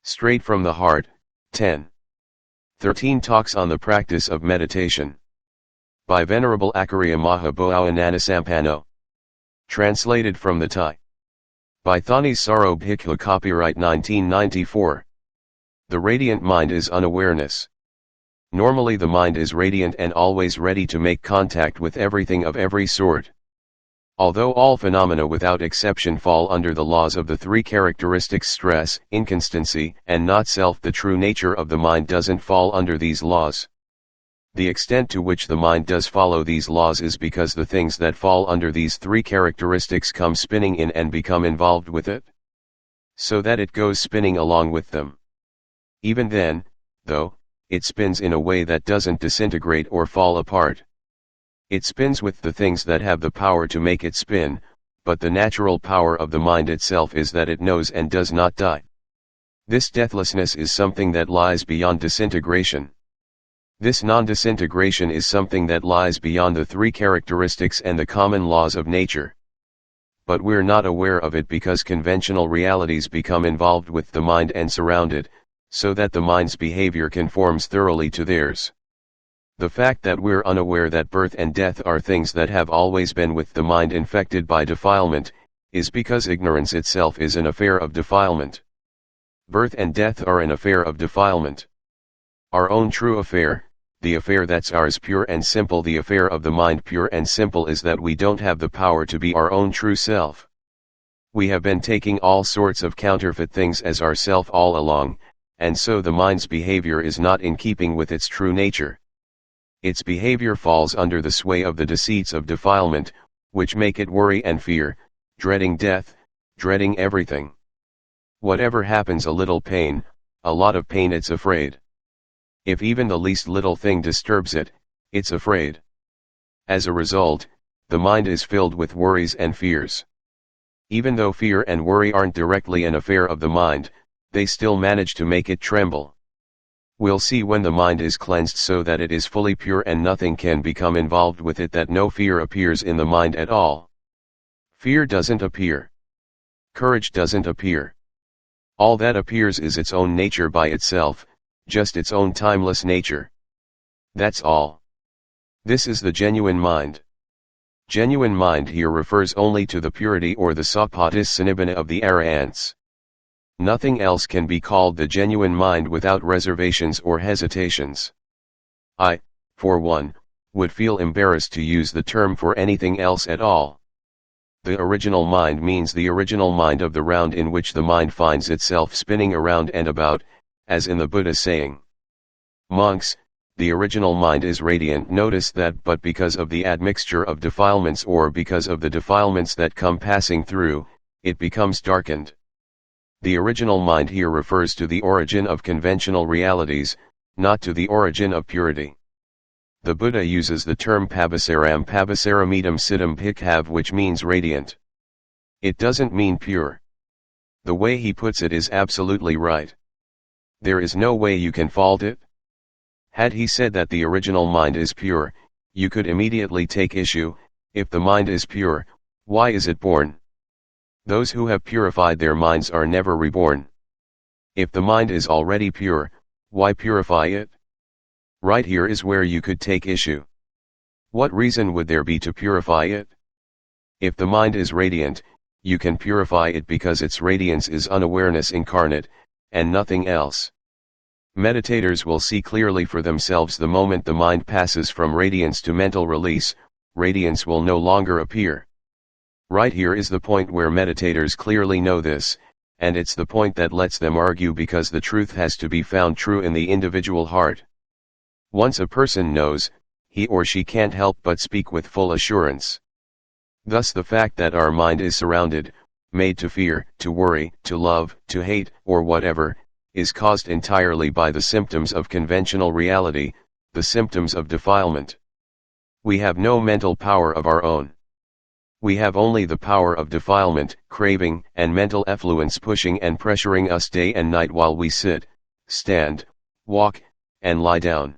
Straight from the Heart, 10. 13 Talks on the Practice of Meditation. By Venerable Acariya Maha Boowa Ñanasampanno. Translated from the Thai. By Thanissaro Bhikkhu. Copyright 1994. The radiant mind is unawareness. Normally the mind is radiant and always ready to make contact with everything of every sort. Although all phenomena without exception fall under the laws of the three characteristics stress, inconstancy, and not self, the true nature of the mind doesn't fall under these laws. The extent to which the mind does follow these laws is because the things that fall under these three characteristics come spinning in and become involved with it, so that it goes spinning along with them. Even then, though, it spins in a way that doesn't disintegrate or fall apart. It spins with the things that have the power to make it spin, but the natural power of the mind itself is that it knows and does not die. This deathlessness is something that lies beyond disintegration. This non-disintegration is something that lies beyond the three characteristics and the common laws of nature. But we're not aware of it because conventional realities become involved with the mind and surround it, so that the mind's behavior conforms thoroughly to theirs. The fact that we're unaware that birth and death are things that have always been with the mind infected by defilement, is because ignorance itself is an affair of defilement. Birth and death are an affair of defilement. Our own true affair, the affair that's ours pure and simple, the affair of the mind pure and simple, is that we don't have the power to be our own true self. We have been taking all sorts of counterfeit things as our self all along, and so the mind's behavior is not in keeping with its true nature. Its behavior falls under the sway of the deceits of defilement, which make it worry and fear, dreading death, dreading everything. Whatever happens, a little pain, a lot of pain, it's afraid. If even the least little thing disturbs it, it's afraid. As a result, the mind is filled with worries and fears. Even though fear and worry aren't directly an affair of the mind, they still manage to make it tremble. We'll see when the mind is cleansed so that it is fully pure and nothing can become involved with it, that no fear appears in the mind at all. Fear doesn't appear. Courage doesn't appear. All that appears is its own nature by itself, just its own timeless nature. That's all. This is the genuine mind. Genuine mind here refers only to the purity or the Sapatis of the Arahants. Nothing else can be called the genuine mind without reservations or hesitations. I, for one, would feel embarrassed to use the term for anything else at all. The original mind means the original mind of the round in which the mind finds itself spinning around and about, as in the Buddha saying. Monks, the original mind is radiant. Notice that, but because of the admixture of defilements or because of the defilements that come passing through, it becomes darkened. The original mind here refers to the origin of conventional realities, not to the origin of purity. The Buddha uses the term pabasaram pabasaramidam siddham bhikkhav, which means radiant. It doesn't mean pure. The way he puts it is absolutely right. There is no way you can fault it. Had he said that the original mind is pure, you could immediately take issue. If the mind is pure, why is it born? Those who have purified their minds are never reborn. If the mind is already pure, why purify it? Right here is where you could take issue. What reason would there be to purify it? If the mind is radiant, you can purify it because its radiance is unawareness incarnate, and nothing else. Meditators will see clearly for themselves the moment the mind passes from radiance to mental release, radiance will no longer appear. Right here is the point where meditators clearly know this, and it's the point that lets them argue, because the truth has to be found true in the individual heart. Once a person knows, he or she can't help but speak with full assurance. Thus the fact that our mind is surrounded, made to fear, to worry, to love, to hate, or whatever, is caused entirely by the symptoms of conventional reality, the symptoms of defilement. We have no mental power of our own. We have only the power of defilement, craving, and mental effluence pushing and pressuring us day and night while we sit, stand, walk, and lie down.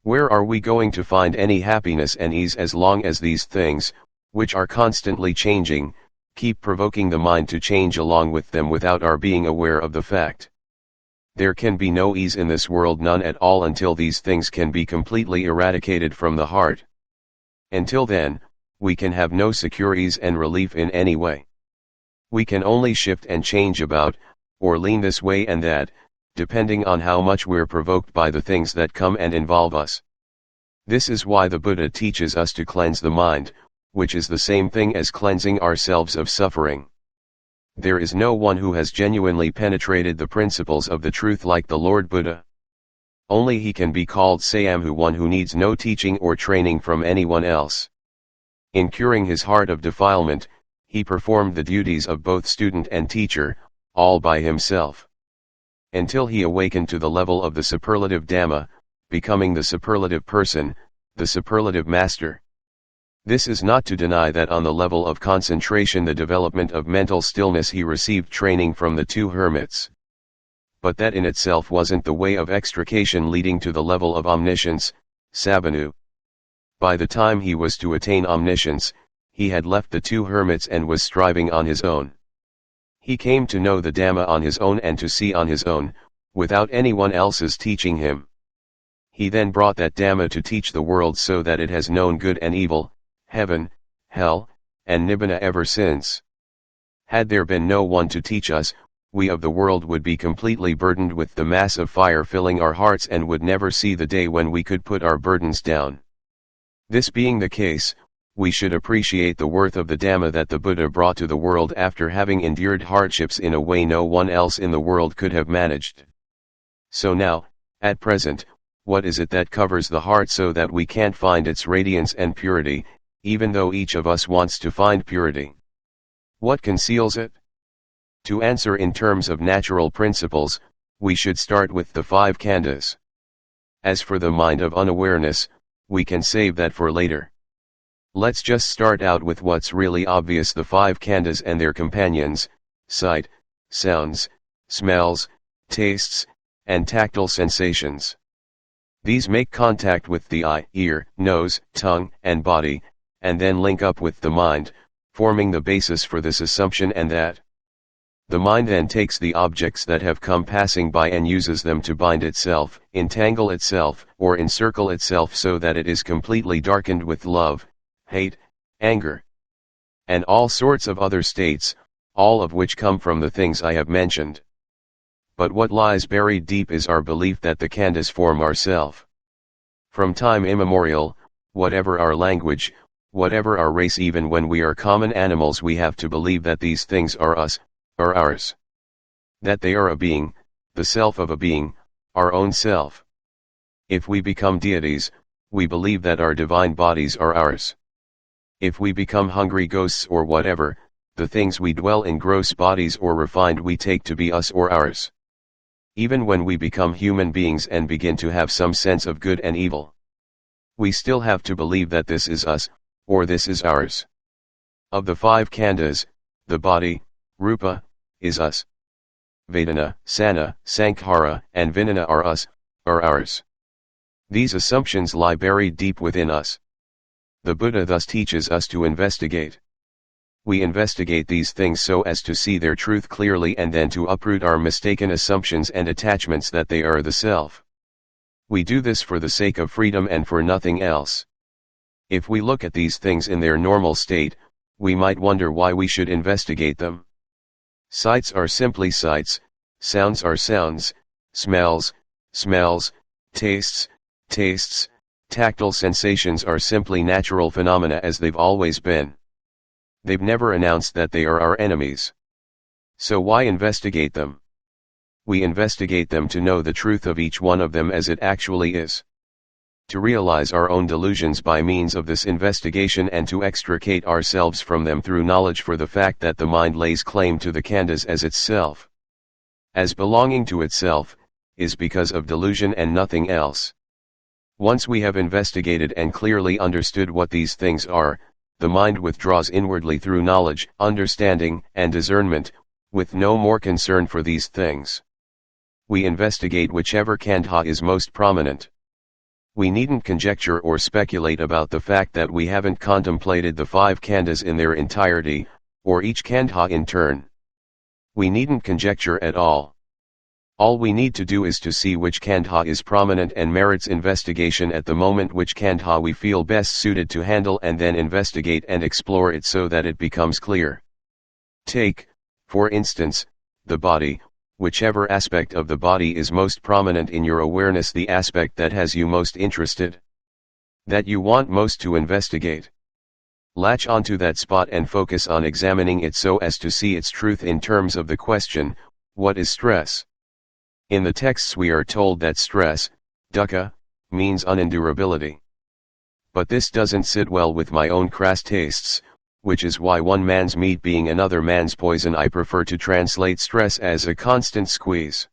Where are we going to find any happiness and ease as long as these things, which are constantly changing, keep provoking the mind to change along with them without our being aware of the fact? There can be no ease in this world, none at all, until these things can be completely eradicated from the heart. Until then, we can have no secure ease and relief in any way. We can only shift and change about, or lean this way and that, depending on how much we're provoked by the things that come and involve us. This is why the Buddha teaches us to cleanse the mind, which is the same thing as cleansing ourselves of suffering. There is no one who has genuinely penetrated the principles of the truth like the Lord Buddha. Only he can be called Sayamhu, one who needs no teaching or training from anyone else. In curing his heart of defilement, he performed the duties of both student and teacher, all by himself. Until he awakened to the level of the superlative Dhamma, becoming the superlative person, the superlative master. This is not to deny that on the level of concentration, the development of mental stillness, he received training from the two hermits. But that in itself wasn't the way of extrication leading to the level of omniscience, Sabanu. By the time he was to attain omniscience, he had left the two hermits and was striving on his own. He came to know the Dhamma on his own and to see on his own, without anyone else's teaching him. He then brought that Dhamma to teach the world so that it has known good and evil, heaven, hell, and nibbana ever since. Had there been no one to teach us, we of the world would be completely burdened with the mass of fire filling our hearts and would never see the day when we could put our burdens down. This being the case, we should appreciate the worth of the Dhamma that the Buddha brought to the world after having endured hardships in a way no one else in the world could have managed. So now, at present, what is it that covers the heart so that we can't find its radiance and purity, even though each of us wants to find purity? What conceals it? To answer in terms of natural principles, we should start with the 5 khandhas. As for the mind of unawareness, we can save that for later. Let's just start out with what's really obvious: the 5 khandhas and their companions, sight, sounds, smells, tastes, and tactile sensations. These make contact with the eye, ear, nose, tongue, and body, and then link up with the mind, forming the basis for this assumption and that. The mind then takes the objects that have come passing by and uses them to bind itself, entangle itself, or encircle itself so that it is completely darkened with love, hate, anger, and all sorts of other states, all of which come from the things I have mentioned. But what lies buried deep is our belief that the khandhas form ourself. From time immemorial, whatever our language, whatever our race, even when we are common animals, we have to believe that these things are us, are ours. That they are a being, the self of a being, our own self. If we become deities, we believe that our divine bodies are ours. If we become hungry ghosts or whatever, the things we dwell in gross bodies or refined we take to be us or ours. Even when we become human beings and begin to have some sense of good and evil, we still have to believe that this is us, or this is ours. Of the 5 khandhas, the body, rupa, is us. Vedana, sana, sankhara, and vijnana are us, are ours. These assumptions lie buried deep within us. The Buddha thus teaches us to investigate. We investigate these things so as to see their truth clearly and then to uproot our mistaken assumptions and attachments that they are the self. We do this for the sake of freedom and for nothing else. If we look at these things in their normal state, we might wonder why we should investigate them. Sights are simply sights, sounds are sounds, smells, smells, tastes, tastes, tactile sensations are simply natural phenomena as they've always been. They've never announced that they are our enemies. So why investigate them? We investigate them to know the truth of each one of them as it actually is. To realize our own delusions by means of this investigation and to extricate ourselves from them through knowledge, for the fact that the mind lays claim to the khandhas as itself, as belonging to itself, is because of delusion and nothing else. Once we have investigated and clearly understood what these things are, the mind withdraws inwardly through knowledge, understanding, and discernment, with no more concern for these things. We investigate whichever khandha is most prominent. We needn't conjecture or speculate about the fact that we haven't contemplated the 5 khandhas in their entirety, or each khandha in turn. We needn't conjecture at all. All we need to do is to see which khandha is prominent and merits investigation at the moment, which khandha we feel best suited to handle, and then investigate and explore it so that it becomes clear. Take, for instance, the body. Whichever aspect of the body is most prominent in your awareness, the aspect that has you most interested, that you want most to investigate. Latch onto that spot and focus on examining it so as to see its truth in terms of the question, what is stress? In the texts we are told that stress, dukkha, means unendurability. But this doesn't sit well with my own crass tastes, which is why one man's meat being another man's poison, I prefer to translate stress as a constant squeeze.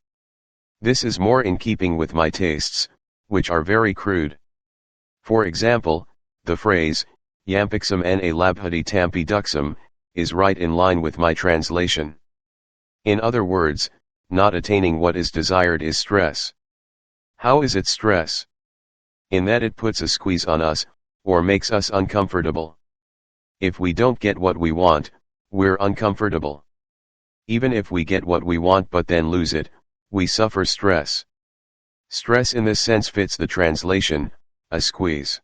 This is more in keeping with my tastes, which are very crude. For example, the phrase, Yampixam na labhati tampi duksam, is right in line with my translation. In other words, not attaining what is desired is stress. How is it stress? In that it puts a squeeze on us, or makes us uncomfortable. If we don't get what we want, we're uncomfortable. Even if we get what we want but then lose it, we suffer stress. Stress in this sense fits the translation, a squeeze.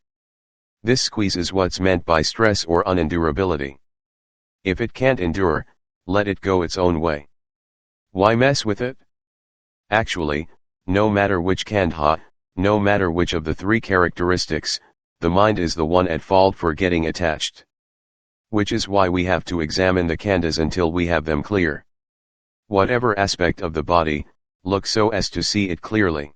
This squeeze is what's meant by stress or unendurability. If it can't endure, let it go its own way. Why mess with it? Actually, no matter which khandha, no matter which of the three characteristics, the mind is the one at fault for getting attached. Which is why we have to examine the khandhas until we have them clear. Whatever aspect of the body, look so as to see it clearly.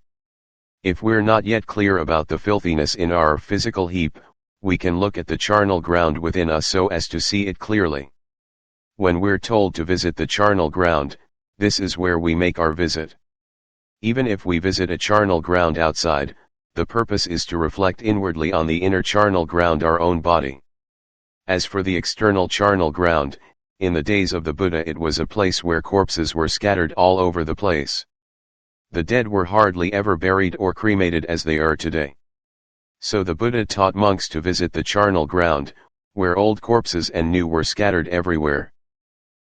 If we're not yet clear about the filthiness in our physical heap, we can look at the charnel ground within us so as to see it clearly. When we're told to visit the charnel ground, this is where we make our visit. Even if we visit a charnel ground outside, the purpose is to reflect inwardly on the inner charnel ground, our own body. As for the external charnel ground, in the days of the Buddha it was a place where corpses were scattered all over the place. The dead were hardly ever buried or cremated as they are today. So the Buddha taught monks to visit the charnel ground, where old corpses and new were scattered everywhere.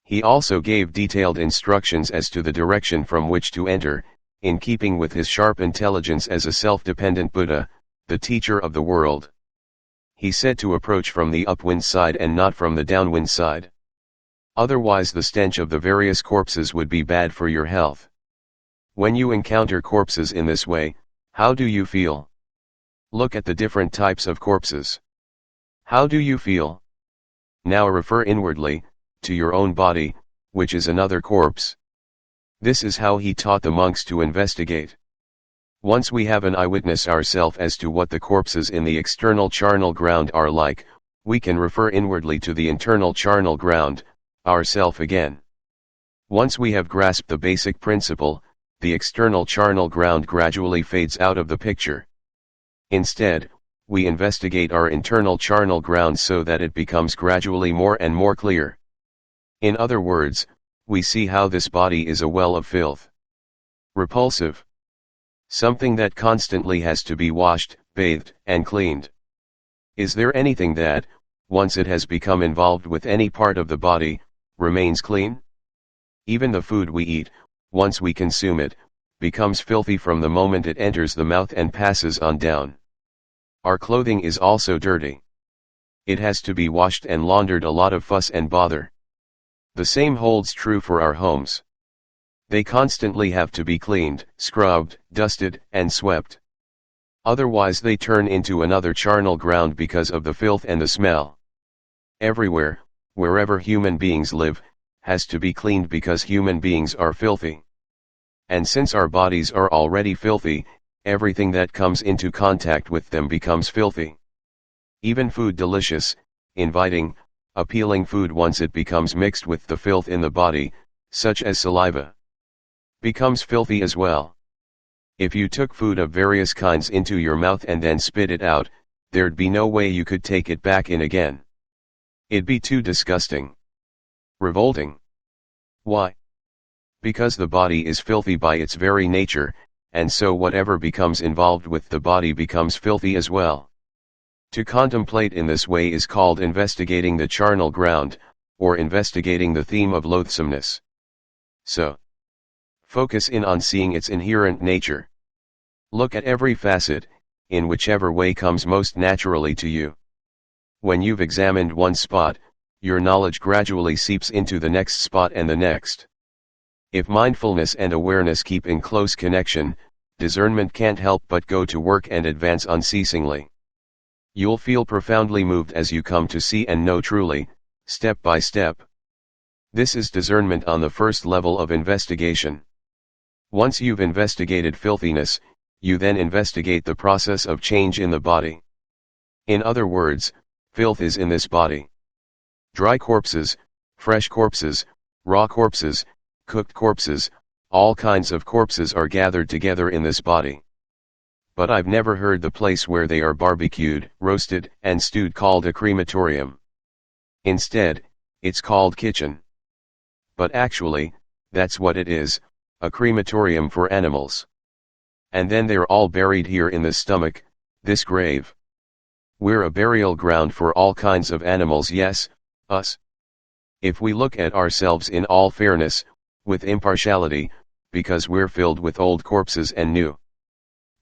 He also gave detailed instructions as to the direction from which to enter, in keeping with his sharp intelligence as a self-dependent Buddha, the teacher of the world. He said to approach from the upwind side and not from the downwind side. Otherwise the stench of the various corpses would be bad for your health. When you encounter corpses in this way, how do you feel? Look at the different types of corpses. How do you feel? Now refer inwardly, to your own body, which is another corpse. This is how he taught the monks to investigate. Once we have an eyewitness ourself as to what the corpses in the external charnel ground are like, we can refer inwardly to the internal charnel ground, ourself again. Once we have grasped the basic principle, the external charnel ground gradually fades out of the picture. Instead, we investigate our internal charnel ground so that it becomes gradually more and more clear. In other words, we see how this body is a well of filth. Repulsive. Something that constantly has to be washed, bathed, and cleaned. Is there anything that, once it has become involved with any part of the body, remains clean? Even the food we eat, once we consume it, becomes filthy from the moment it enters the mouth and passes on down. Our clothing is also dirty. It has to be washed and laundered, a lot of fuss and bother. The same holds true for our homes. They constantly have to be cleaned, scrubbed, dusted, and swept. Otherwise they turn into another charnel ground because of the filth and the smell. Everywhere, wherever human beings live, has to be cleaned because human beings are filthy. And since our bodies are already filthy, everything that comes into contact with them becomes filthy. Even food, delicious, inviting, appealing food, once it becomes mixed with the filth in the body, such as saliva, becomes filthy as well. If you took food of various kinds into your mouth and then spit it out, there'd be no way you could take it back in again. It'd be too disgusting. Revolting. Why? Because the body is filthy by its very nature, and so whatever becomes involved with the body becomes filthy as well. To contemplate in this way is called investigating the charnel ground, or investigating the theme of loathsomeness. So, Focus in on seeing its inherent nature. Look at every facet, in whichever way comes most naturally to you. When you've examined one spot, your knowledge gradually seeps into the next spot and the next. If mindfulness and awareness keep in close connection, discernment can't help but go to work and advance unceasingly. You'll feel profoundly moved as you come to see and know truly, step by step. This is discernment on the first level of investigation. Once you've investigated filthiness, you then investigate the process of change in the body. In other words, filth is in this body. Dry corpses, fresh corpses, raw corpses, cooked corpses, all kinds of corpses are gathered together in this body. But I've never heard the place where they are barbecued, roasted, and stewed called a crematorium. Instead, it's called kitchen. But actually, that's what it is, a crematorium for animals. And then they're all buried here in the stomach, this grave. We're a burial ground for all kinds of animals, yes, us. If we look at ourselves in all fairness, with impartiality, because we're filled with old corpses and new.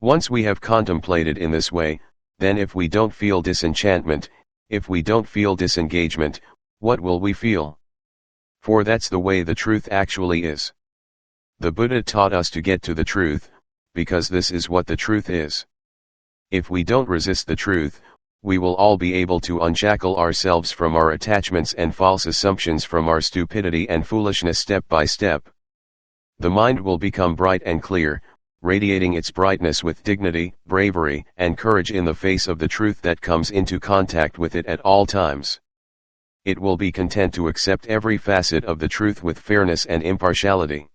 Once we have contemplated in this way, then if we don't feel disenchantment, if we don't feel disengagement, what will we feel? For that's the way the truth actually is. The Buddha taught us to get to the truth, because this is what the truth is. If we don't resist the truth, we will all be able to unshackle ourselves from our attachments and false assumptions, from our stupidity and foolishness step by step. The mind will become bright and clear, radiating its brightness with dignity, bravery, and courage in the face of the truth that comes into contact with it at all times. It will be content to accept every facet of the truth with fairness and impartiality.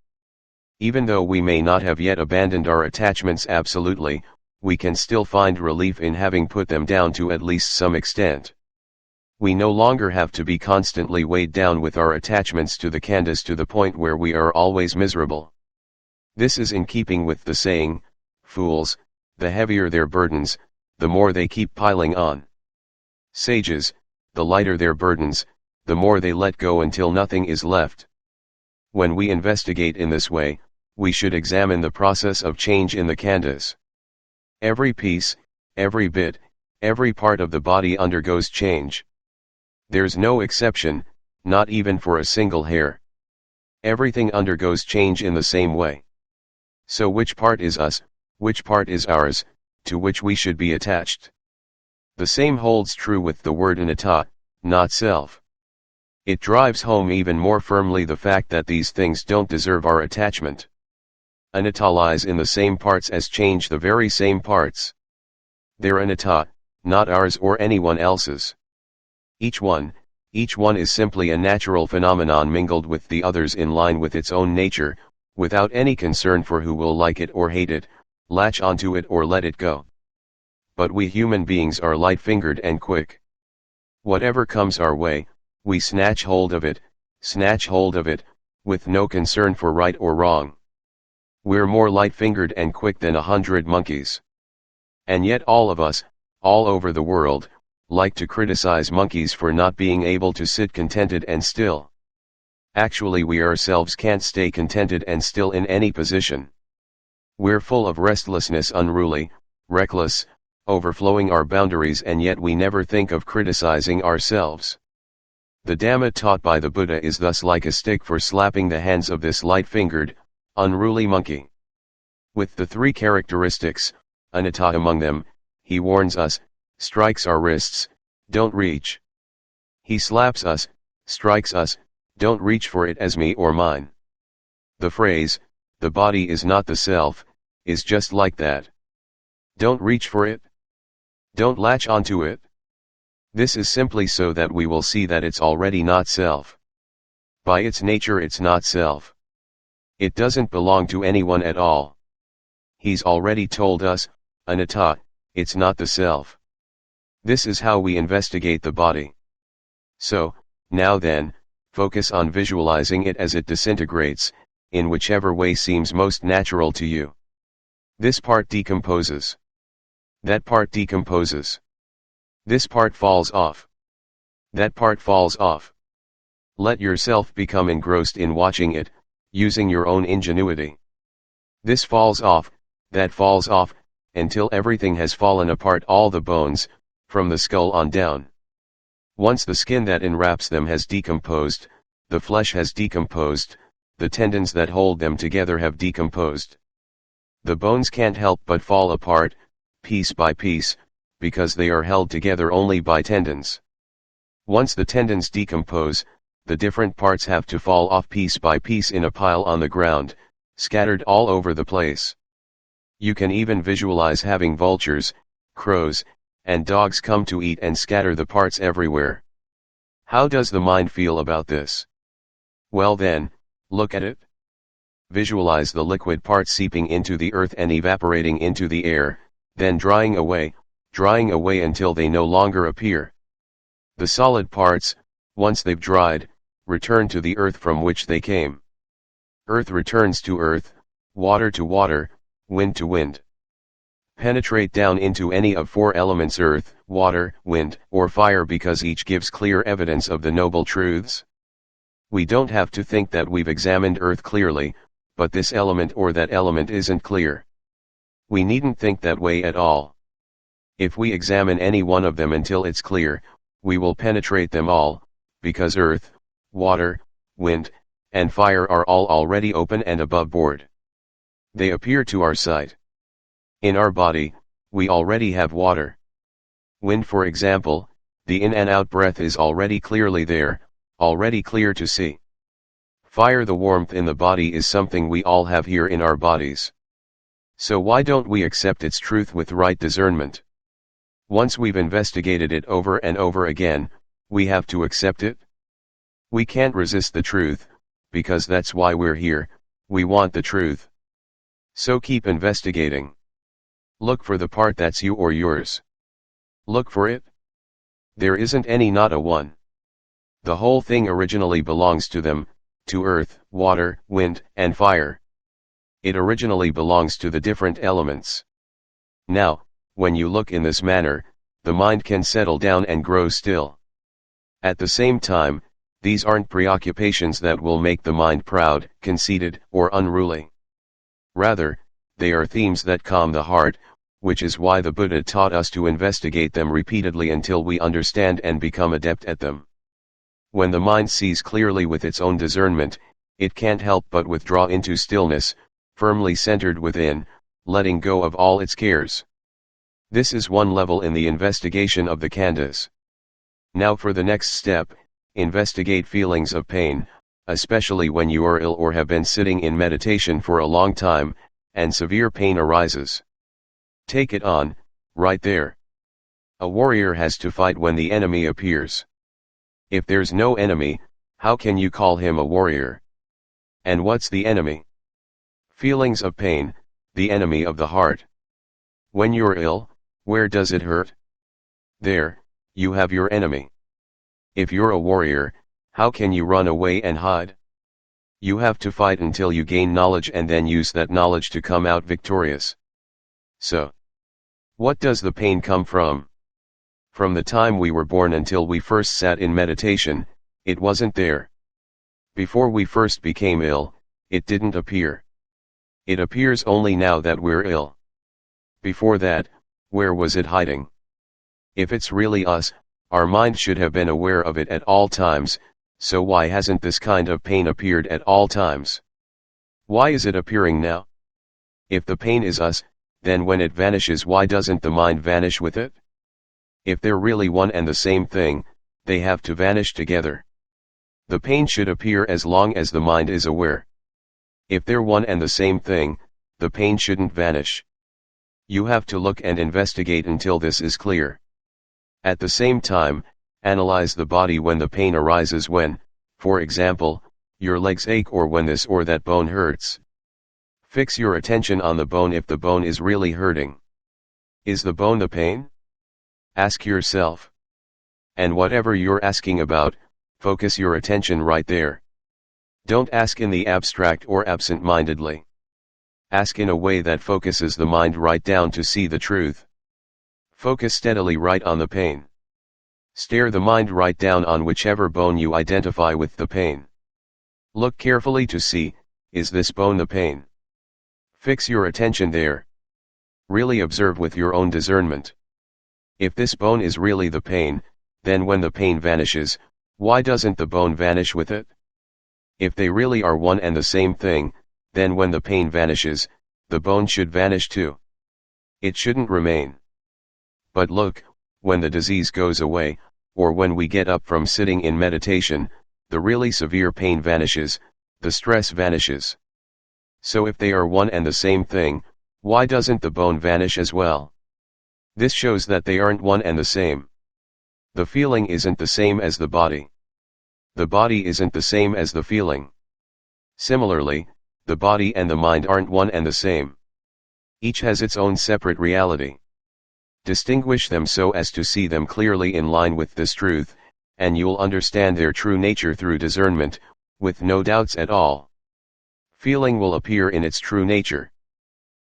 Even though we may not have yet abandoned our attachments absolutely, we can still find relief in having put them down to at least some extent. We no longer have to be constantly weighed down with our attachments to the khandhas to the point where we are always miserable. This is in keeping with the saying, fools, the heavier their burdens, the more they keep piling on. Sages, the lighter their burdens, the more they let go until nothing is left. When we investigate in this way, we should examine the process of change in the khandhas. Every piece, every bit, every part of the body undergoes change. There's no exception, not even for a single hair. Everything undergoes change in the same way. So which part is us, which part is ours, to which we should be attached? The same holds true with the word anatta, not self. It drives home even more firmly the fact that these things don't deserve our attachment. Anatta lies in the same parts as change, the very same parts. They're anatta, not ours or anyone else's. Each one is simply a natural phenomenon mingled with the others in line with its own nature, without any concern for who will like it or hate it, latch onto it or let it go. But we human beings are light-fingered and quick. Whatever comes our way, we snatch hold of it, with no concern for right or wrong. We're more light-fingered and quick than 100 monkeys. And yet all of us, all over the world, like to criticize monkeys for not being able to sit contented and still. Actually, we ourselves can't stay contented and still in any position. We're full of restlessness, unruly, reckless, overflowing our boundaries, and yet we never think of criticizing ourselves. The Dhamma taught by the Buddha is thus like a stick for slapping the hands of this light-fingered, unruly monkey. With the three characteristics, anatta among them, he warns us, strikes our wrists, don't reach. He slaps us, strikes us, don't reach for it as me or mine. The phrase, the body is not the self, is just like that. Don't reach for it. Don't latch onto it. This is simply so that we will see that it's already not self. By its nature it's not self. It doesn't belong to anyone at all. He's already told us, anatta, it's not the self. This is how we investigate the body. So, now then, focus on visualizing it as it disintegrates, in whichever way seems most natural to you. This part decomposes. That part decomposes. This part falls off. That part falls off. Let yourself become engrossed in watching it, using your own ingenuity. This falls off, that falls off, until everything has fallen apart, all the bones, from the skull on down. Once the skin that enwraps them has decomposed, the flesh has decomposed, the tendons that hold them together have decomposed. The bones can't help but fall apart, piece by piece, because they are held together only by tendons. Once the tendons decompose, the different parts have to fall off piece by piece in a pile on the ground, scattered all over the place. You can even visualize having vultures, crows, and dogs come to eat and scatter the parts everywhere. How does the mind feel about this? Well then, look at it. Visualize the liquid parts seeping into the earth and evaporating into the air, then drying away until they no longer appear. The solid parts, once they've dried, return to the earth from which they came. Earth returns to earth, water to water, wind to wind. Penetrate down into any of four elements: earth, water, wind, or fire, because each gives clear evidence of the noble truths. We don't have to think that we've examined earth clearly, but this element or that element isn't clear. We needn't think that way at all. If we examine any one of them until it's clear, we will penetrate them all, because earth, water, wind, and fire are all already open and above board. They appear to our sight. In our body, we already have water. Wind, for example, the in and out breath is already clearly there, already clear to see. Fire, the warmth in the body, is something we all have here in our bodies. So why don't we accept its truth with right discernment? Once we've investigated it over and over again, we have to accept it. We can't resist the truth, because that's why we're here, we want the truth. So keep investigating. Look for the part that's you or yours. Look for it. There isn't any, not a one. The whole thing originally belongs to them, to earth, water, wind, and fire. It originally belongs to the different elements. Now, when you look in this manner, the mind can settle down and grow still. At the same time, these aren't preoccupations that will make the mind proud, conceited, or unruly. Rather, they are themes that calm the heart, which is why the Buddha taught us to investigate them repeatedly until we understand and become adept at them. When the mind sees clearly with its own discernment, it can't help but withdraw into stillness, firmly centered within, letting go of all its cares. This is one level in the investigation of the khandhas. Now for the next step, investigate feelings of pain, especially when you are ill or have been sitting in meditation for a long time, and severe pain arises. Take it on, right there. A warrior has to fight when the enemy appears. If there's no enemy, how can you call him a warrior? And what's the enemy? Feelings of pain, the enemy of the heart. When you're ill, where does it hurt? There, you have your enemy. If you're a warrior, how can you run away and hide? You have to fight until you gain knowledge and then use that knowledge to come out victorious. So, what does the pain come from? From the time we were born until we first sat in meditation, it wasn't there. Before we first became ill, it didn't appear. It appears only now that we're ill. Before that, where was it hiding? If it's really us, our mind should have been aware of it at all times, so why hasn't this kind of pain appeared at all times? Why is it appearing now? If the pain is us, then when it vanishes, why doesn't the mind vanish with it? If they're really one and the same thing, they have to vanish together. The pain should appear as long as the mind is aware. If they're one and the same thing, the pain shouldn't vanish. You have to look and investigate until this is clear. At the same time, analyze the body when the pain arises, when, for example, your legs ache or when this or that bone hurts. Fix your attention on the bone if the bone is really hurting. Is the bone the pain? Ask yourself. And whatever you're asking about, focus your attention right there. Don't ask in the abstract or absent-mindedly. Ask in a way that focuses the mind right down to see the truth. Focus steadily right on the pain. Stare the mind right down on whichever bone you identify with the pain. Look carefully to see, is this bone the pain? Fix your attention there. Really observe with your own discernment. If this bone is really the pain, then when the pain vanishes, why doesn't the bone vanish with it? If they really are one and the same thing, then when the pain vanishes, the bone should vanish too. It shouldn't remain. But look, when the disease goes away, or when we get up from sitting in meditation, the really severe pain vanishes, the stress vanishes. So if they are one and the same thing, why doesn't the bone vanish as well? This shows that they aren't one and the same. The feeling isn't the same as the body. The body isn't the same as the feeling. Similarly, the body and the mind aren't one and the same. Each has its own separate reality. Distinguish them so as to see them clearly in line with this truth, and you'll understand their true nature through discernment, with no doubts at all. Feeling will appear in its true nature.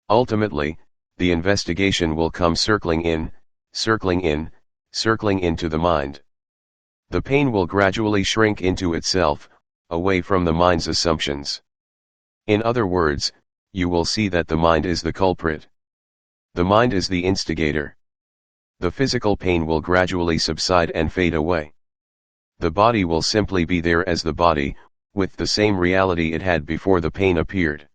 Ultimately, the investigation will come circling into the mind. The pain will gradually shrink into itself, away from the mind's assumptions. In other words, you will see that the mind is the culprit. The mind is the instigator. The physical pain will gradually subside and fade away. The body will simply be there as the body, with the same reality it had before the pain appeared.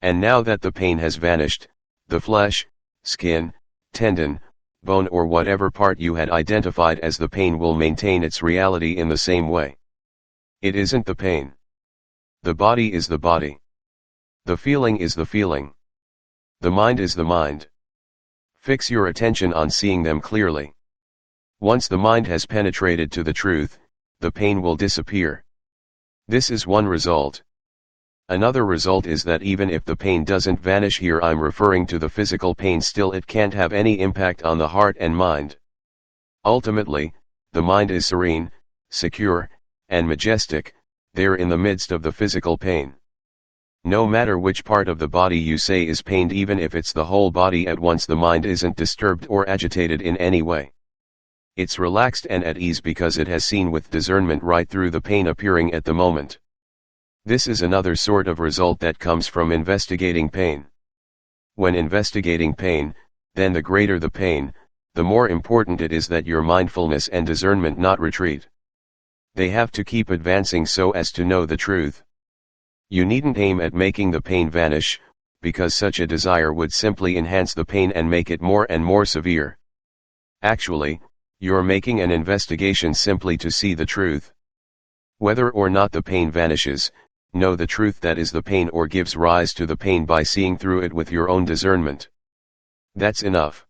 And now that the pain has vanished, the flesh, skin, tendon, bone or whatever part you had identified as the pain will maintain its reality in the same way. It isn't the pain. The body is the body. The feeling is the feeling. The mind is the mind. Fix your attention on seeing them clearly. Once the mind has penetrated to the truth, the pain will disappear. This is one result. Another result is that even if the pain doesn't vanish, here I'm referring to the physical pain, still it can't have any impact on the heart and mind. Ultimately, the mind is serene, secure, and majestic, there in the midst of the physical pain. No matter which part of the body you say is pained, even if it's the whole body at once, the mind isn't disturbed or agitated in any way. It's relaxed and at ease because it has seen with discernment right through the pain appearing at the moment. This is another sort of result that comes from investigating pain. When investigating pain, then the greater the pain, the more important it is that your mindfulness and discernment not retreat. They have to keep advancing so as to know the truth. You needn't aim at making the pain vanish, because such a desire would simply enhance the pain and make it more and more severe. Actually, you're making an investigation simply to see the truth. Whether or not the pain vanishes, know the truth that is the pain or gives rise to the pain by seeing through it with your own discernment. That's enough.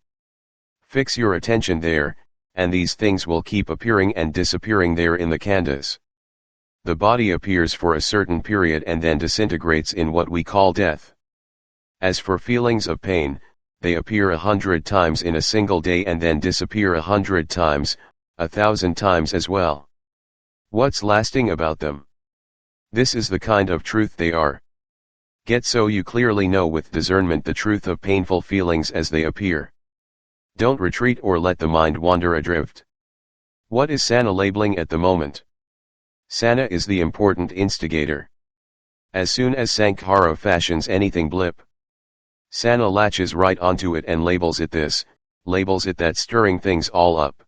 Fix your attention there, and these things will keep appearing and disappearing there in the khandhas. The body appears for a certain period and then disintegrates in what we call death. As for feelings of pain, they appear 100 times in a single day and then disappear 100 times, 1,000 times as well. What's lasting about them? This is the kind of truth they are. Get so you clearly know with discernment the truth of painful feelings as they appear. Don't retreat or let the mind wander adrift. What is Sana labeling at the moment? Sana is the important instigator. As soon as Sankhara fashions anything blip, Sana latches right onto it and labels it this, labels it that, stirring things all up.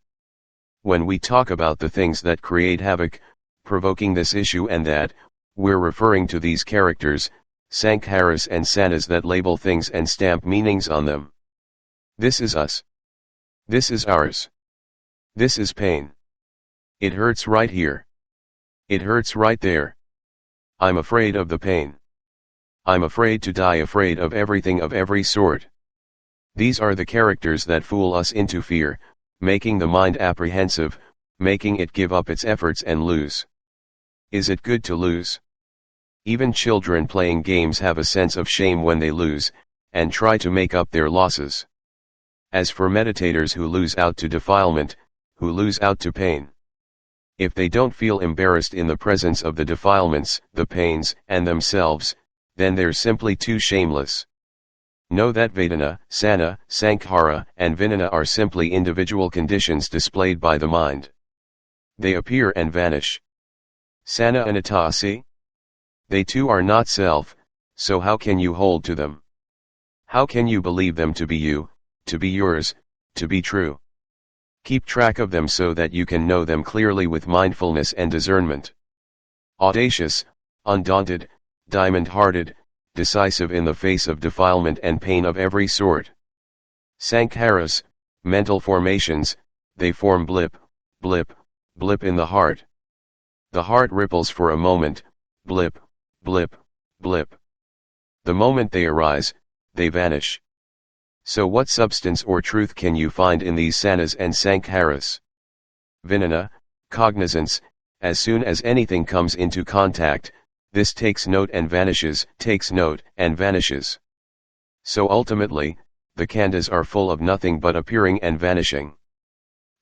When we talk about the things that create havoc, provoking this issue and that, we're referring to these characters, Sankharas and Sanas, that label things and stamp meanings on them. This is us. This is ours. This is pain. It hurts right here. It hurts right there. I'm afraid of the pain. I'm afraid to die, afraid of everything of every sort. These are the characters that fool us into fear, making the mind apprehensive, making it give up its efforts and lose. Is it good to lose? Even children playing games have a sense of shame when they lose, and try to make up their losses. As for meditators who lose out to defilement, who lose out to pain, if they don't feel embarrassed in the presence of the defilements, the pains, and themselves, then they're simply too shameless. Know that Vedana, Sana, Sankhara, and Vinana are simply individual conditions displayed by the mind. They appear and vanish. Sana anattasi? They too are not self, so how can you hold to them? How can you believe them to be you, to be yours, to be true? Keep track of them so that you can know them clearly with mindfulness and discernment. Audacious, undaunted, diamond-hearted, decisive in the face of defilement and pain of every sort. Sankharas, mental formations, they form blip, blip, blip in the heart. The heart ripples for a moment, blip, blip, blip. The moment they arise, they vanish. So what substance or truth can you find in these sanas and sankharas? Vijnana, cognizance, as soon as anything comes into contact, this takes note and vanishes, takes note and vanishes. So ultimately, the khandhas are full of nothing but appearing and vanishing.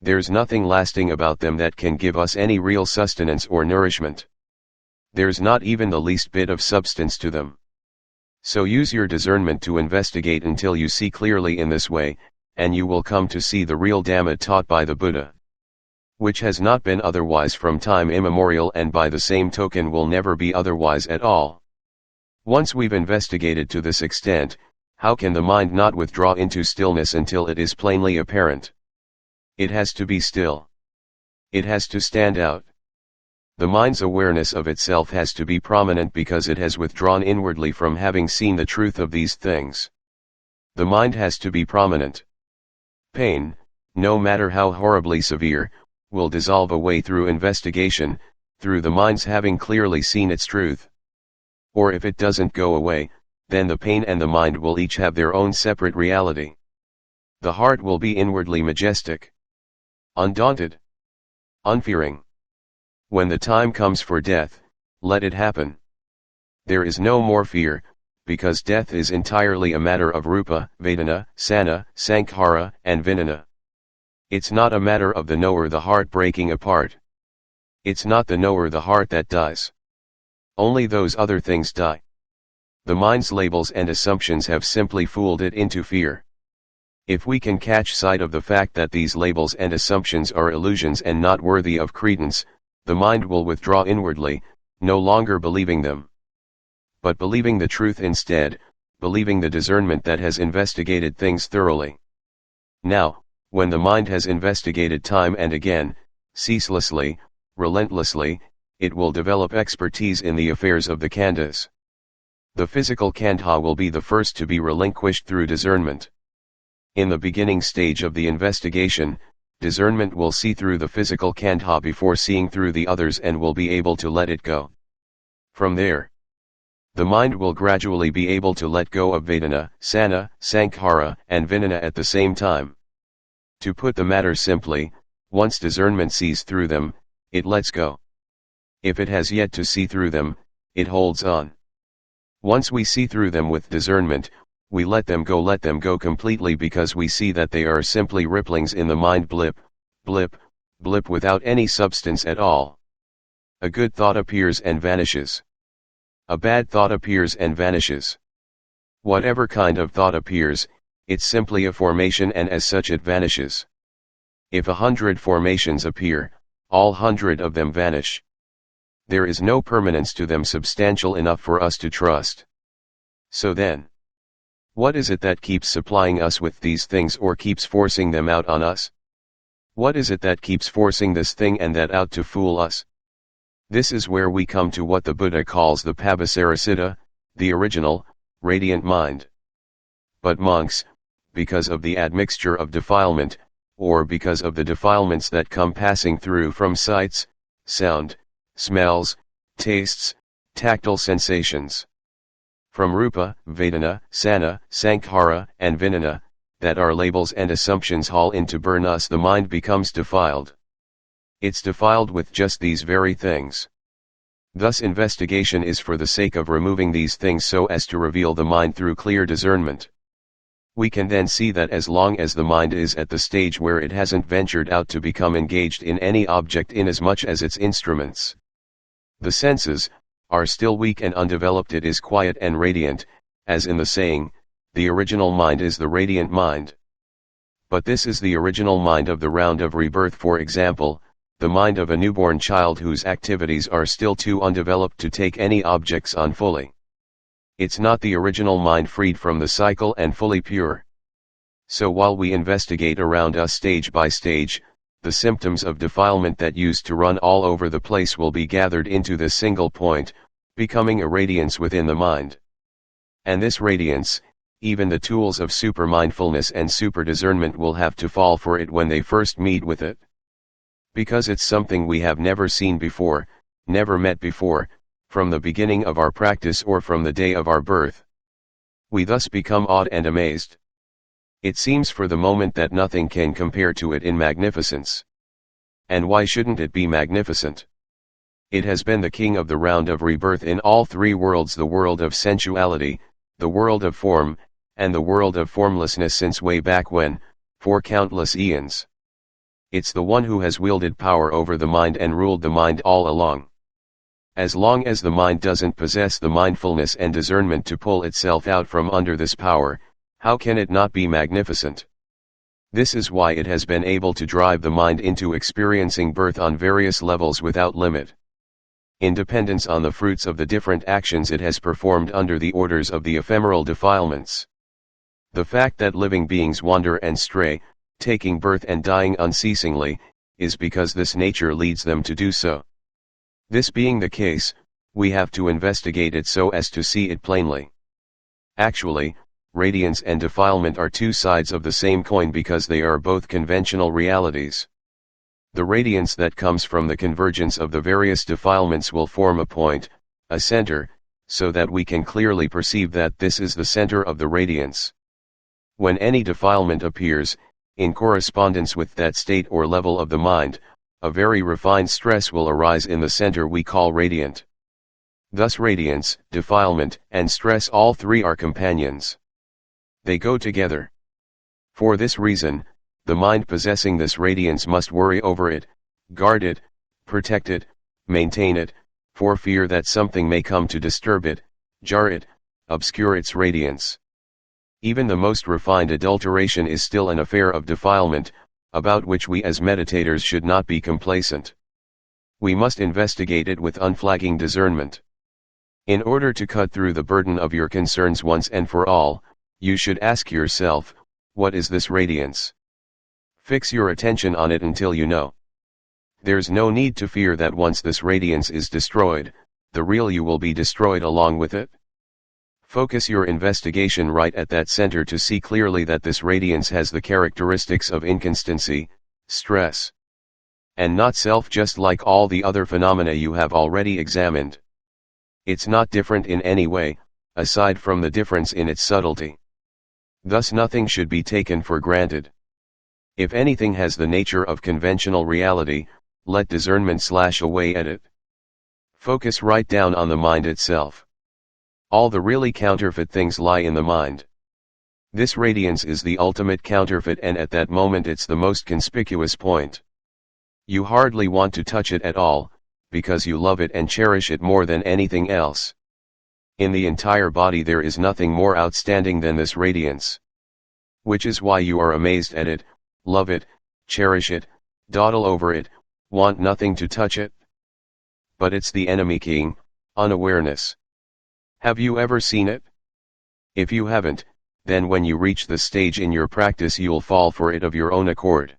There's nothing lasting about them that can give us any real sustenance or nourishment. There's not even the least bit of substance to them. So use your discernment to investigate until you see clearly in this way, and you will come to see the real Dhamma taught by the Buddha, which has not been otherwise from time immemorial and by the same token will never be otherwise at all. Once we've investigated to this extent, how can the mind not withdraw into stillness until it is plainly apparent? It has to be still. It has to stand out. The mind's awareness of itself has to be prominent because it has withdrawn inwardly from having seen the truth of these things. The mind has to be prominent. Pain, no matter how horribly severe, will dissolve away through investigation, through the mind's having clearly seen its truth. Or if it doesn't go away, then the pain and the mind will each have their own separate reality. The heart will be inwardly majestic, undaunted, unfearing. When the time comes for death, let it happen. There is no more fear, because death is entirely a matter of rupa, vedana, sana, sankhara, and vijnana. It's not a matter of the knower, the heart breaking apart. It's not the knower, the heart that dies. Only those other things die. The mind's labels and assumptions have simply fooled it into fear. If we can catch sight of the fact that these labels and assumptions are illusions and not worthy of credence, the mind will withdraw inwardly, no longer believing them, but believing the truth instead, believing the discernment that has investigated things thoroughly. Now, when the mind has investigated time and again, ceaselessly, relentlessly, it will develop expertise in the affairs of the khandhas. The physical khandha will be the first to be relinquished through discernment. In the beginning stage of the investigation, discernment will see through the physical khandha before seeing through the others and will be able to let it go. From there, the mind will gradually be able to let go of vedana, sana, sankhara, and vijnana at the same time. To put the matter simply, once discernment sees through them, it lets go. If it has yet to see through them, it holds on. Once we see through them with discernment, we let them go completely because we see that they are simply ripplings in the mind, blip, blip, blip without any substance at all. A good thought appears and vanishes. A bad thought appears and vanishes. Whatever kind of thought appears, it's simply a formation and as such it vanishes. If 100 formations appear, all 100 of them vanish. There is no permanence to them substantial enough for us to trust. So then, what is it that keeps supplying us with these things or keeps forcing them out on us? What is it that keeps forcing this thing and that out to fool us? This is where we come to what the Buddha calls the Pabhasarasiddha, the original, radiant mind. But monks, because of the admixture of defilement, or because of the defilements that come passing through from sights, sound, smells, tastes, tactile sensations, from rupa, vedana, sana, sankhara, and vijnana, that our labels and assumptions haul in to burn us, the mind becomes defiled. It's defiled with just these very things. Thus investigation is for the sake of removing these things so as to reveal the mind through clear discernment. We can then see that as long as the mind is at the stage where it hasn't ventured out to become engaged in any object inasmuch as its instruments, the senses, are still weak and undeveloped, it is quiet and radiant, as in the saying, the original mind is the radiant mind. But this is the original mind of the round of rebirth, for example, the mind of a newborn child whose activities are still too undeveloped to take any objects on fully. It's not the original mind freed from the cycle and fully pure. So while we investigate around us stage by stage, the symptoms of defilement that used to run all over the place will be gathered into this single point, becoming a radiance within the mind. And this radiance, even the tools of super-mindfulness and super-discernment will have to fall for it when they first meet with it. Because it's something we have never seen before, never met before, from the beginning of our practice or from the day of our birth. We thus become awed and amazed. It seems for the moment that nothing can compare to it in magnificence. And why shouldn't it be magnificent? It has been the king of the round of rebirth in all three worlds, the world of sensuality, the world of form, and the world of formlessness since way back when, for countless eons. It's the one who has wielded power over the mind and ruled the mind all along. As long as the mind doesn't possess the mindfulness and discernment to pull itself out from under this power, how can it not be magnificent? This is why it has been able to drive the mind into experiencing birth on various levels without limit. Independence on the fruits of the different actions it has performed under the orders of the ephemeral defilements. The fact that living beings wander and stray, taking birth and dying unceasingly, is because this nature leads them to do so. This being the case, we have to investigate it so as to see it plainly. Actually, radiance and defilement are two sides of the same coin because they are both conventional realities. The radiance that comes from the convergence of the various defilements will form a point, a center, so that we can clearly perceive that this is the center of the radiance. When any defilement appears, in correspondence with that state or level of the mind, a very refined stress will arise in the center we call radiant. Thus radiance, defilement, and stress, all three are companions. They go together. For this reason, the mind possessing this radiance must worry over it, guard it, protect it, maintain it, for fear that something may come to disturb it, jar it, obscure its radiance. Even the most refined adulteration is still an affair of defilement, about which we as meditators should not be complacent. We must investigate it with unflagging discernment. In order to cut through the burden of your concerns once and for all, you should ask yourself, what is this radiance? Fix your attention on it until you know. There's no need to fear that once this radiance is destroyed, the real you will be destroyed along with it. Focus your investigation right at that center to see clearly that this radiance has the characteristics of inconstancy, stress, and not self, just like all the other phenomena you have already examined. It's not different in any way, aside from the difference in its subtlety. Thus nothing should be taken for granted. If anything has the nature of conventional reality, let discernment slash away at it. Focus right down on the mind itself. All the really counterfeit things lie in the mind. This radiance is the ultimate counterfeit, and at that moment it's the most conspicuous point. You hardly want to touch it at all, because you love it and cherish it more than anything else. In the entire body there is nothing more outstanding than this radiance. Which is why you are amazed at it, love it, cherish it, dawdle over it, want nothing to touch it. But it's the enemy king, unawareness. Have you ever seen it? If you haven't, then when you reach the stage in your practice you'll fall for it of your own accord.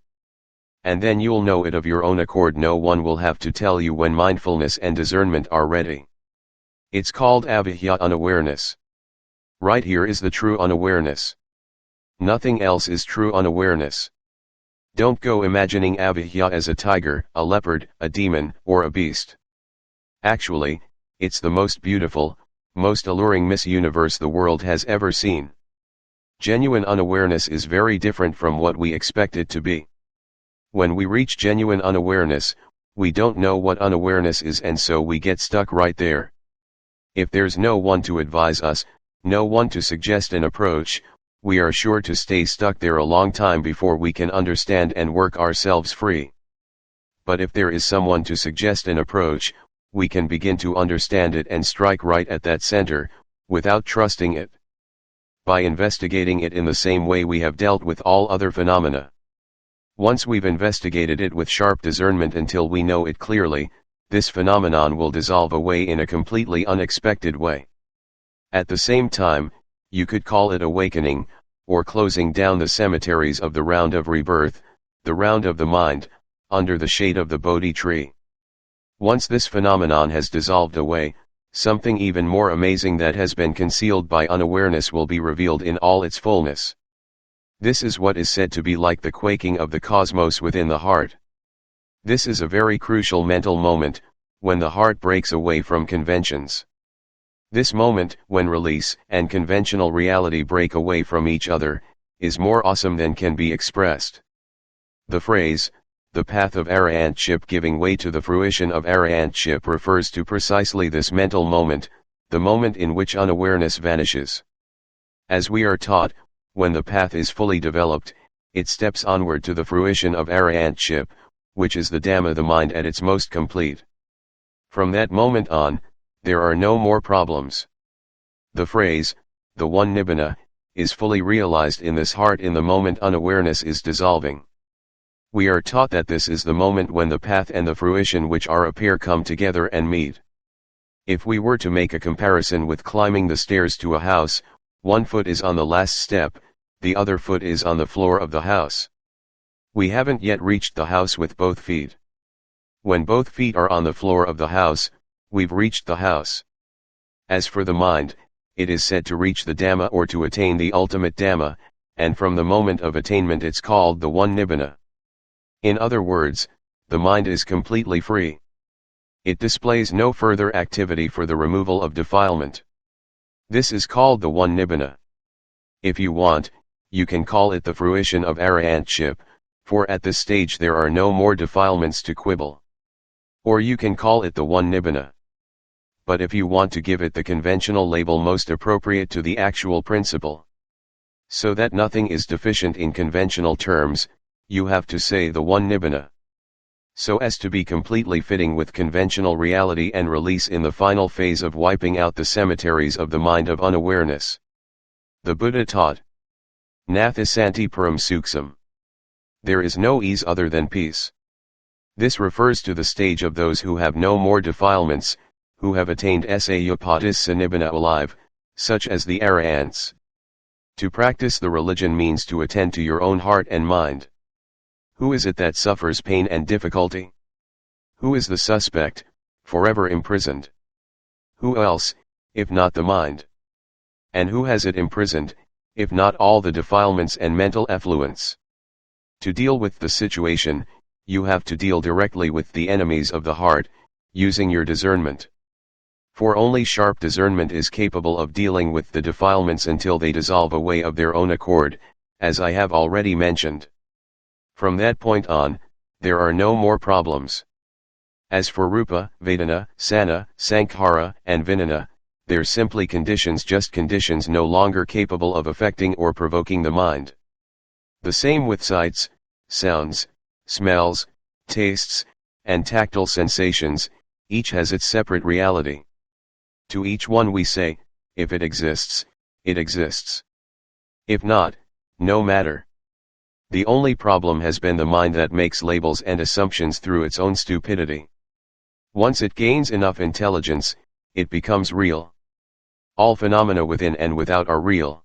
And then you'll know it of your own accord. No one will have to tell you when mindfulness and discernment are ready. It's called avijja, unawareness. Right here is the true unawareness. Nothing else is true unawareness. Don't go imagining avijja as a tiger, a leopard, a demon, or a beast. Actually, it's the most beautiful, most alluring Miss Universe the world has ever seen. Genuine unawareness is very different from what we expect it to be. When we reach genuine unawareness, we don't know what unawareness is, and so we get stuck right there. If there's no one to advise us, no one to suggest an approach, we are sure to stay stuck there a long time before we can understand and work ourselves free. But if there is someone to suggest an approach, we can begin to understand it and strike right at that center, without trusting it. By investigating it in the same way we have dealt with all other phenomena. Once we've investigated it with sharp discernment until we know it clearly, this phenomenon will dissolve away in a completely unexpected way. At the same time, you could call it awakening, or closing down the cemeteries of the round of rebirth, the round of the mind, under the shade of the Bodhi tree. Once this phenomenon has dissolved away, something even more amazing that has been concealed by unawareness will be revealed in all its fullness. This is what is said to be like the quaking of the cosmos within the heart. This is a very crucial mental moment, when the heart breaks away from conventions. This moment, when release and conventional reality break away from each other, is more awesome than can be expressed. The phrase, the path of arahantship giving way to the fruition of arahantship, refers to precisely this mental moment, the moment in which unawareness vanishes. As we are taught, when the path is fully developed, it steps onward to the fruition of arahantship, which is the Dhamma, the mind at its most complete. From that moment on, there are no more problems. The phrase, the one nibbana, is fully realized in this heart in the moment unawareness is dissolving. We are taught that this is the moment when the path and the fruition which are appear come together and meet. If we were to make a comparison with climbing the stairs to a house, one foot is on the last step, the other foot is on the floor of the house. We haven't yet reached the house with both feet. When both feet are on the floor of the house, we've reached the house. As for the mind, it is said to reach the Dhamma or to attain the ultimate Dhamma, and from the moment of attainment it's called the one nibbana. In other words, the mind is completely free. It displays no further activity for the removal of defilement. This is called the one nibbana. If you want, you can call it the fruition of arahantship, for at this stage there are no more defilements to quibble. Or you can call it the one nibbana. But if you want to give it the conventional label most appropriate to the actual principle, so that nothing is deficient in conventional terms, you have to say the one nibbana, so as to be completely fitting with conventional reality and release in the final phase of wiping out the cemeteries of the mind of unawareness. The Buddha taught, Natha santi param sukham. There is no ease other than peace. This refers to the stage of those who have no more defilements, who have attained sayapatis nibbana alive, such as the arahants. To practice the religion means to attend to your own heart and mind. Who is it that suffers pain and difficulty? Who is the suspect, forever imprisoned? Who else, if not the mind? And who has it imprisoned, if not all the defilements and mental effluence? To deal with the situation, you have to deal directly with the enemies of the heart, using your discernment. For only sharp discernment is capable of dealing with the defilements until they dissolve away of their own accord, as I have already mentioned. From that point on, there are no more problems. As for Rupa, Vedana, Sana, Sankhara, and Vinana, they're simply conditions, just conditions no longer capable of affecting or provoking the mind. The same with sights, sounds, smells, tastes, and tactile sensations, each has its separate reality. To each one we say, if it exists, it exists. If not, no matter. The only problem has been the mind that makes labels and assumptions through its own stupidity. Once it gains enough intelligence, it becomes real. All phenomena within and without are real.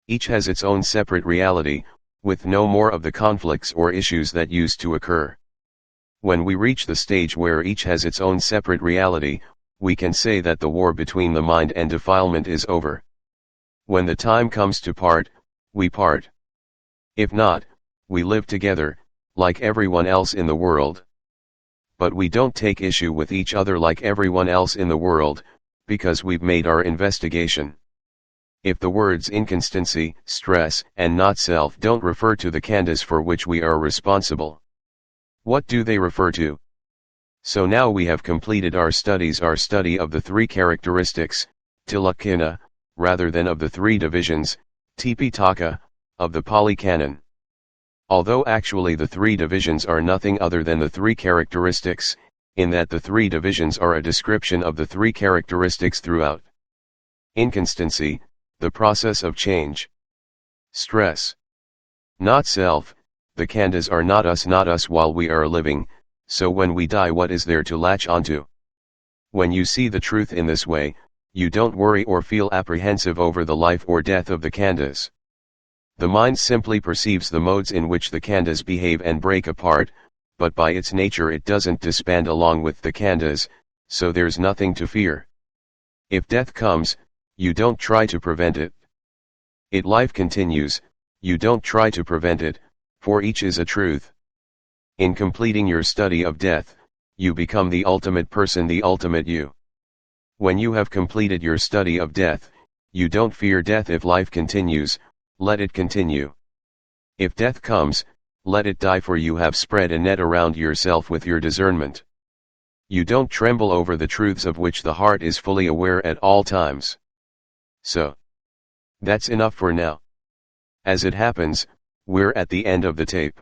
Each has its own separate reality, with no more of the conflicts or issues that used to occur. When we reach the stage where each has its own separate reality, we can say that the war between the mind and defilement is over. When the time comes to part, we part. If not, we live together, like everyone else in the world. But we don't take issue with each other like everyone else in the world, because we've made our investigation. If the words inconstancy, stress, and not self don't refer to the khandhas for which we are responsible, what do they refer to? So now we have completed our study of the three characteristics, tilakkhana, rather than of the three divisions, tipitaka, of the Pali Canon. Although actually the three divisions are nothing other than the three characteristics, in that the three divisions are a description of the three characteristics throughout. Inconstancy, the process of change. Stress. Not self, the khandhas are not us while we are living, so when we die what is there to latch onto? When you see the truth in this way, you don't worry or feel apprehensive over the life or death of the khandhas. The mind simply perceives the modes in which the khandhas behave and break apart, but by its nature it doesn't disband along with the khandhas, so there's nothing to fear. If death comes, you don't try to prevent it. If life continues, you don't try to prevent it, for each is a truth. In completing your study of death, you become the ultimate person, the ultimate you. When you have completed your study of death, you don't fear death. If life continues, let it continue. If death comes, let it die, for you have spread a net around yourself with your discernment. You don't tremble over the truths of which the heart is fully aware at all times. So, that's enough for now. As it happens, we're at the end of the tape.